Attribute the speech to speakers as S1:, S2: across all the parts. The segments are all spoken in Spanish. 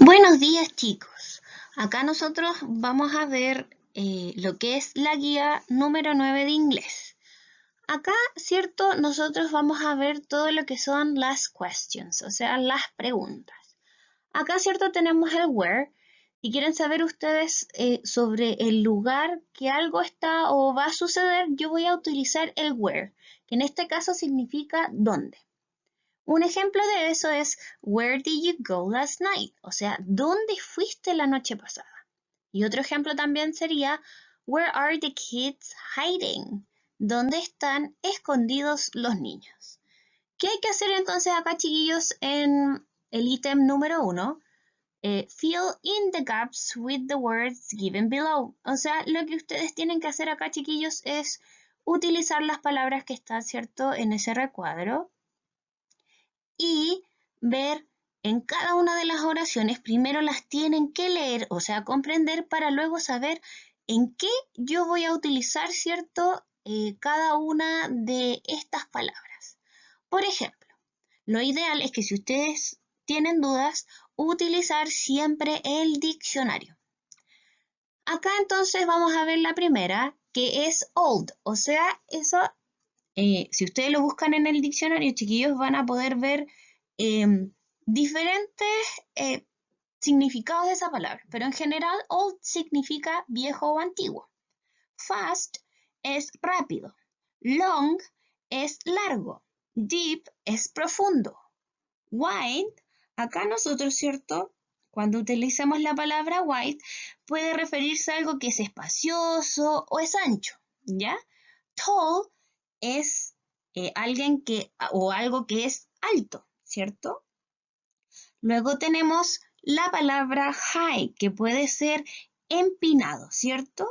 S1: Buenos días, chicos. Acá nosotros vamos a ver lo que es la guía número 9 de inglés. Acá, ¿cierto? Nosotros vamos a ver todo lo que son las questions, o sea, las preguntas. Acá, ¿cierto? Tenemos el where. Si quieren saber ustedes sobre el lugar que algo está o va a suceder, yo voy a utilizar el where, que en este caso significa dónde. Un ejemplo de eso es Where did you go last night? O sea, ¿dónde fuiste la noche pasada? Y otro ejemplo también sería Where are the kids hiding? ¿Dónde están escondidos los niños? ¿Qué hay que hacer entonces acá, chiquillos, en el ítem número 1? Fill in the gaps with the words given below. O sea, lo que ustedes tienen que hacer acá, chiquillos, es utilizar las palabras que están, ¿cierto?, en ese recuadro y ver en cada una de las oraciones, primero las tienen que leer, o sea, comprender para luego saber en qué yo voy a utilizar, ¿cierto? Cada una de estas palabras. Por ejemplo, lo ideal es que si ustedes tienen dudas, utilizar siempre el diccionario. Acá entonces vamos a ver la primera, que es old, o sea, eso si ustedes lo buscan en el diccionario, chiquillos, van a poder ver diferentes significados de esa palabra. Pero en general, old significa viejo o antiguo. Fast es rápido. Long es largo. Deep es profundo. Wide, acá nosotros, ¿cierto? Cuando utilizamos la palabra wide, puede referirse a algo que es espacioso o es ancho, ¿ya? Tall es alguien que, o algo que es alto, ¿cierto? Luego tenemos la palabra high, que puede ser empinado, ¿cierto?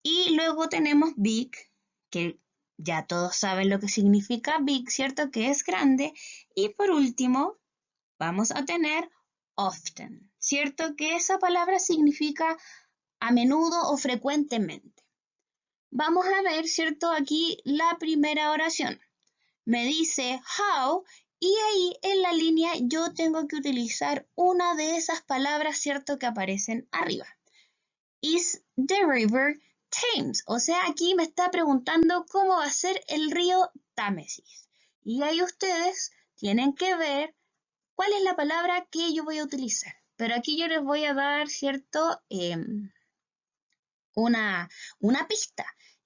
S1: Y luego tenemos big, que ya todos saben lo que significa big, ¿cierto? Que es grande. Y por último, vamos a tener often, ¿cierto? Que esa palabra significa a menudo o frecuentemente. Vamos a ver, ¿cierto? Aquí la primera oración. Me dice how y ahí en la línea yo tengo que utilizar una de esas palabras, ¿cierto? Que aparecen arriba. Is the river Thames? O sea, aquí me está preguntando cómo va a ser el río Támesis. Y ahí ustedes tienen que ver cuál es la palabra que yo voy a utilizar. Pero aquí yo les voy a dar, ¿cierto? Una pista.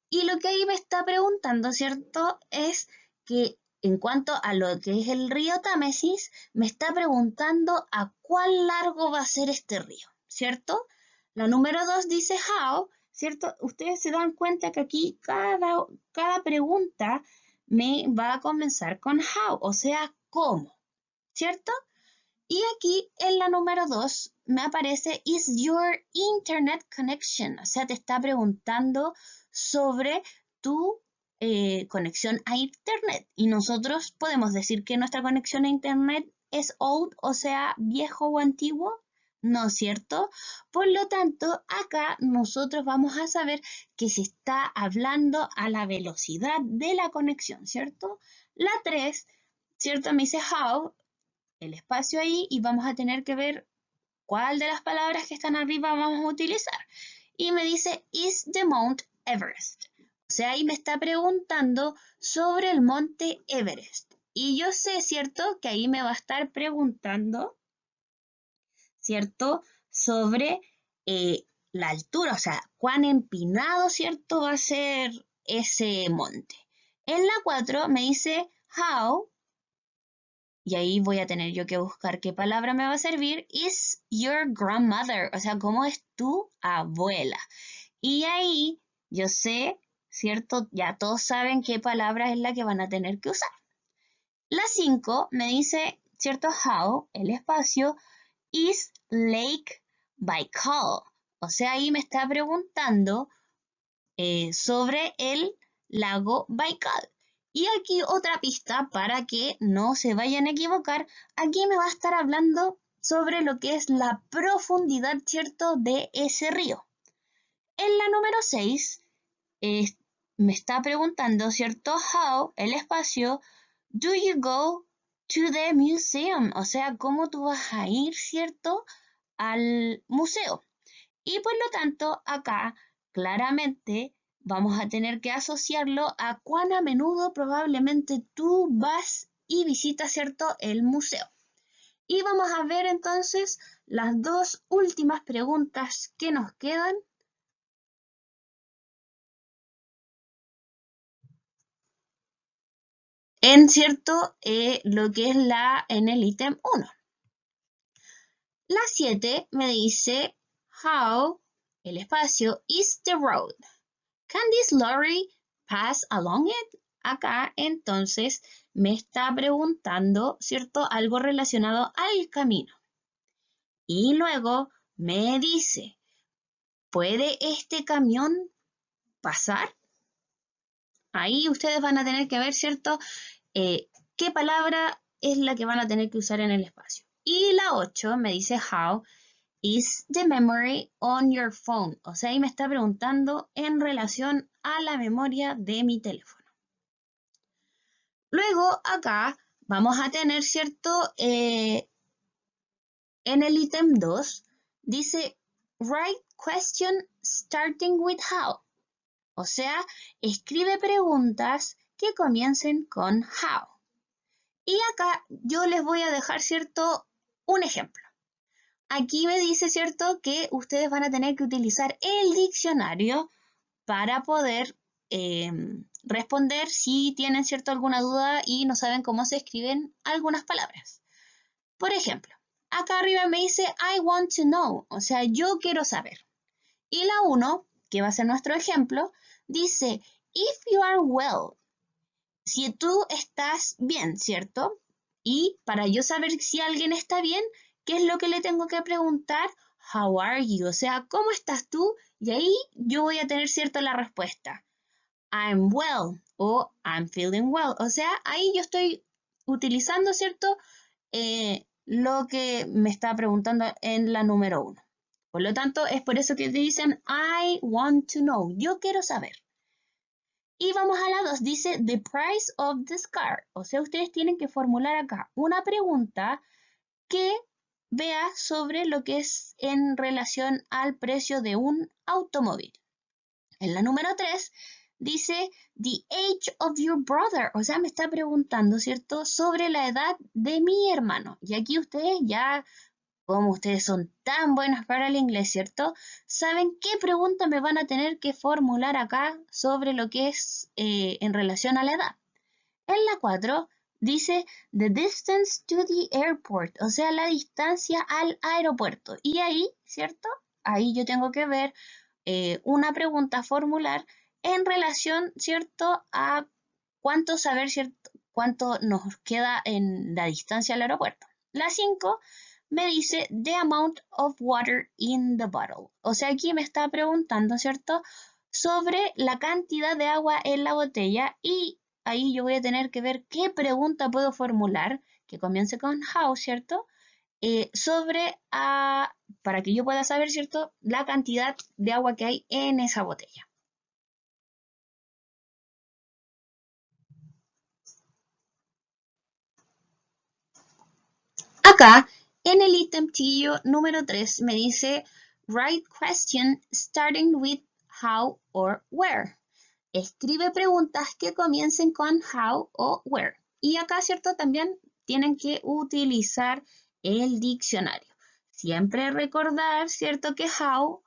S1: Y lo que ahí me está preguntando, ¿cierto? Es que en cuanto a lo que es el río Támesis, me está preguntando a cuál largo va a ser este río, ¿cierto? La número 2 dice how, ¿cierto? Ustedes se dan cuenta que aquí cada pregunta me va a comenzar con how, o sea, ¿cómo? ¿Cierto? Y aquí en la número 2 me aparece Is your internet connection? O sea, te está preguntando sobre tu conexión a internet. Y nosotros podemos decir que nuestra conexión a internet es old, o sea, viejo o antiguo. ¿No es cierto? Por lo tanto, acá nosotros vamos a saber que se está hablando a la velocidad de la conexión, ¿cierto? La 3, ¿cierto? Me dice how, el espacio ahí y vamos a tener que ver cuál de las palabras que están arriba vamos a utilizar. Y me dice, is the Mount Everest? O sea, ahí me está preguntando sobre el monte Everest. Y yo sé, ¿cierto? Que ahí me va a estar preguntando, ¿cierto? Sobre la altura, o sea, cuán empinado, ¿cierto? Va a ser ese monte. En la 4 me dice, how, y ahí voy a tener yo que buscar qué palabra me va a servir. Is your grandmother? O sea, ¿cómo es tu abuela? Y ahí yo sé, ¿cierto? Ya todos saben qué palabra es la que van a tener que usar. La 5 me dice, ¿cierto? How, el espacio, is Lake Baikal. O sea, ahí me está preguntando sobre el lago Baikal. Y aquí otra pista para que no se vayan a equivocar. Aquí me va a estar hablando sobre lo que es la profundidad, ¿cierto?, de ese río. En la número 6 me está preguntando, ¿cierto? How, el espacio, do you go to the museum, o sea, cómo tú vas a ir, ¿cierto?, al museo. Y por lo tanto, acá claramente vamos a tener que asociarlo a cuán a menudo probablemente tú vas y visitas, ¿cierto?, el museo. Y vamos a ver entonces las dos últimas preguntas que nos quedan. En cierto, lo que es en el ítem 1. La 7 me dice, how, el espacio, is the road? Can this lorry pass along it? Acá entonces me está preguntando, ¿cierto?, algo relacionado al camino. Y luego me dice, ¿puede este camión pasar? Ahí ustedes van a tener que ver, ¿cierto?, qué palabra es la que van a tener que usar en el espacio. Y la 8 me dice, how is the memory on your phone? O sea, ahí me está preguntando en relación a la memoria de mi teléfono. Luego acá vamos a tener, ¿cierto?, en el ítem 2 dice, write question starting with how. O sea, escribe preguntas que comiencen con how. Y acá yo les voy a dejar, ¿cierto?, un ejemplo. Aquí me dice, ¿cierto?, que ustedes van a tener que utilizar el diccionario para poder responder si tienen, ¿cierto?, alguna duda y no saben cómo se escriben algunas palabras. Por ejemplo, acá arriba me dice I want to know, o sea, yo quiero saber. Y la 1, que va a ser nuestro ejemplo, dice if you are well, si tú estás bien, ¿cierto? Y para yo saber si alguien está bien, ¿qué es lo que le tengo que preguntar? How are you? O sea, ¿cómo estás tú? Y ahí yo voy a tener, ¿cierto?, la respuesta. I'm well o I'm feeling well. O sea, ahí yo estoy utilizando, ¿cierto?, lo que me está preguntando en la número 1. Por lo tanto, es por eso que dicen I want to know. Yo quiero saber. Y vamos a la 2, dice the price of this car. O sea, ustedes tienen que formular acá una pregunta que vea sobre lo que es en relación al precio de un automóvil. En la número 3 dice the age of your brother. O sea, me está preguntando, ¿cierto?, sobre la edad de mi hermano. Y aquí ustedes ya, como ustedes son tan buenos para el inglés, ¿cierto?, saben qué pregunta me van a tener que formular acá sobre lo que es en relación a la edad. En la 4 dice the distance to the airport, o sea, la distancia al aeropuerto. Y ahí, ¿cierto?, ahí yo tengo que ver una pregunta a formular en relación, ¿cierto?, a cuánto saber, ¿cierto?, cuánto nos queda en la distancia al aeropuerto. La 5 me dice the amount of water in the bottle. O sea, aquí me está preguntando, ¿cierto?, sobre la cantidad de agua en la botella y ahí yo voy a tener que ver qué pregunta puedo formular que comience con how, ¿cierto?, para que yo pueda saber, ¿cierto?, la cantidad de agua que hay en esa botella. Acá, en el ítem chiquillo número 3, me dice write question starting with how or where. Escribe preguntas que comiencen con how o where. Y acá, ¿cierto?, también tienen que utilizar el diccionario. Siempre recordar, ¿cierto?, que how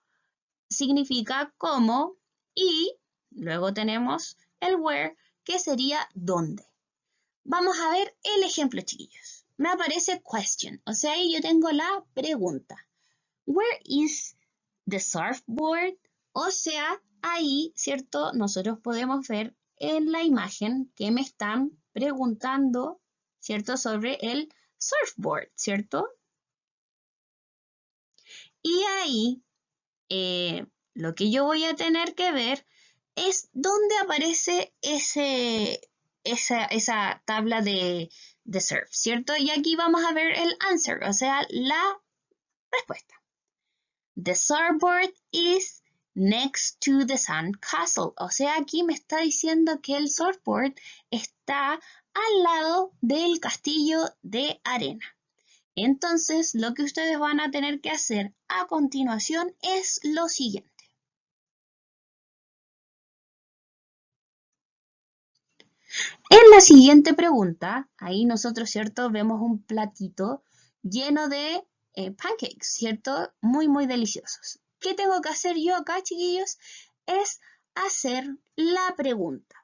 S1: significa cómo y luego tenemos el where, que sería dónde. Vamos a ver el ejemplo, chiquillos. Me aparece question, o sea, ahí yo tengo la pregunta. Where is the surfboard? O sea, ahí, ¿cierto?, nosotros podemos ver en la imagen que me están preguntando, ¿cierto?, sobre el surfboard, ¿cierto? Y ahí lo que yo voy a tener que ver es dónde aparece esa tabla de surf, ¿cierto? Y aquí vamos a ver el answer, o sea, la respuesta. The surfboard is next to the sand castle. O sea, aquí me está diciendo que el surfboard está al lado del castillo de arena. Entonces, lo que ustedes van a tener que hacer a continuación es lo siguiente. En la siguiente pregunta, ahí nosotros, ¿cierto? Vemos un platito lleno de pancakes, ¿cierto? Muy, muy deliciosos. ¿Qué tengo que hacer yo acá, chiquillos? Es hacer la pregunta.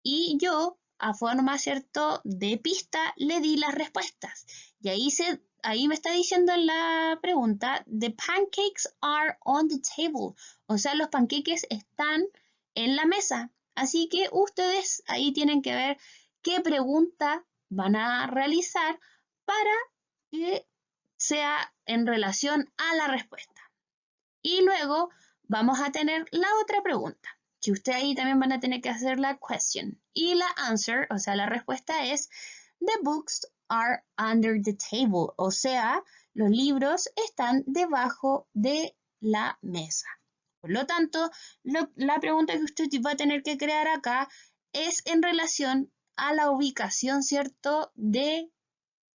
S1: Y yo, a forma, ¿cierto?, de pista, le di las respuestas. Y ahí me está diciendo en la pregunta, the pancakes are on the table. O sea, los panqueques están en la mesa. Así que ustedes ahí tienen que ver qué pregunta van a realizar para que sea en relación a la respuesta. Y luego vamos a tener la otra pregunta, que ustedes ahí también van a tener que hacer la question. Y la answer, o sea, la respuesta es, the books are under the table. O sea, los libros están debajo de la mesa. Por lo tanto, la pregunta que usted va a tener que crear acá es en relación a la ubicación, ¿cierto?, de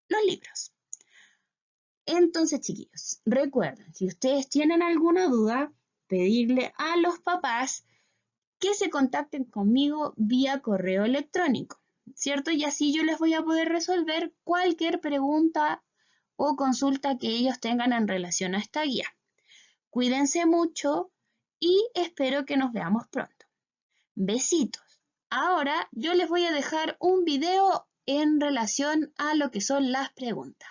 S1: los libros. Entonces, chiquillos, recuerden, si ustedes tienen alguna duda, pedirle a los papás que se contacten conmigo vía correo electrónico, ¿cierto? Y así yo les voy a poder resolver cualquier pregunta o consulta que ellos tengan en relación a esta guía. Cuídense mucho y espero que nos veamos pronto. Besitos. Ahora yo les voy a dejar un video en relación a lo que son las preguntas.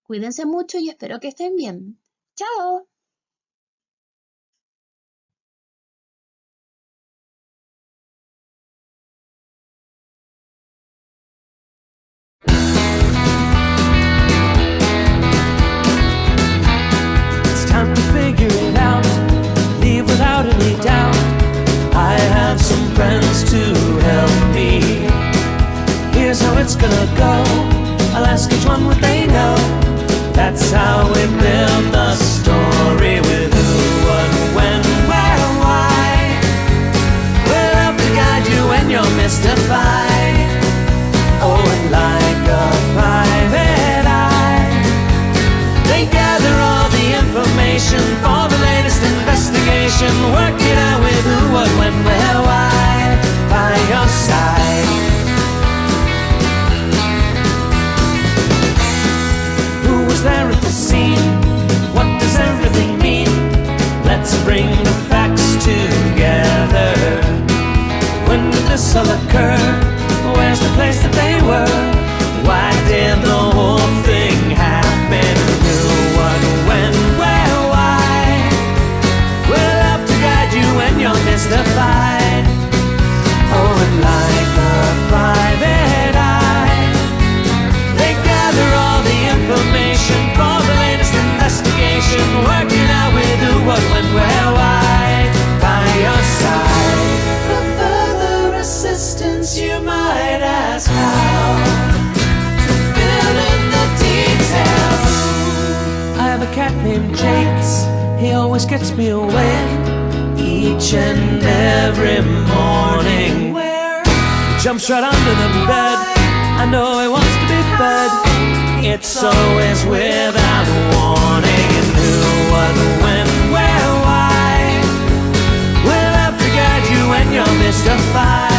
S1: Cuídense mucho y espero que estén bien. ¡Chao!
S2: It's time to figure it out, leave without any doubt. I have some friends to help me. Here's how it's gonna go, I'll ask each one what they know. That's how we build the story with who, what, when, where, why. We'll help to guide you when you're mystified. Oh, and like a private eye, they gather all the information for the latest investigation. Work it out with who, what, when, where, why, by your side. Who was there at the scene? What does everything mean? Let's bring the facts together. When did this all occur? Where's the place that they were? Why did the whole thing happen? Who, what, when, where, why? We'll have to guide you when you're mystified. Oh, and like a private eye, they gather all the information for the latest investigation. Working out with who, what, when, where, why, by your side. For further assistance you might ask how to fill in the details. I have a cat named Jakes, he always gets me awake each and every morning. He jumps right under the bed, I know he wants to be fed. It's always without warning. And who, what, when, where, why, we'll have to guide you when you're mystified.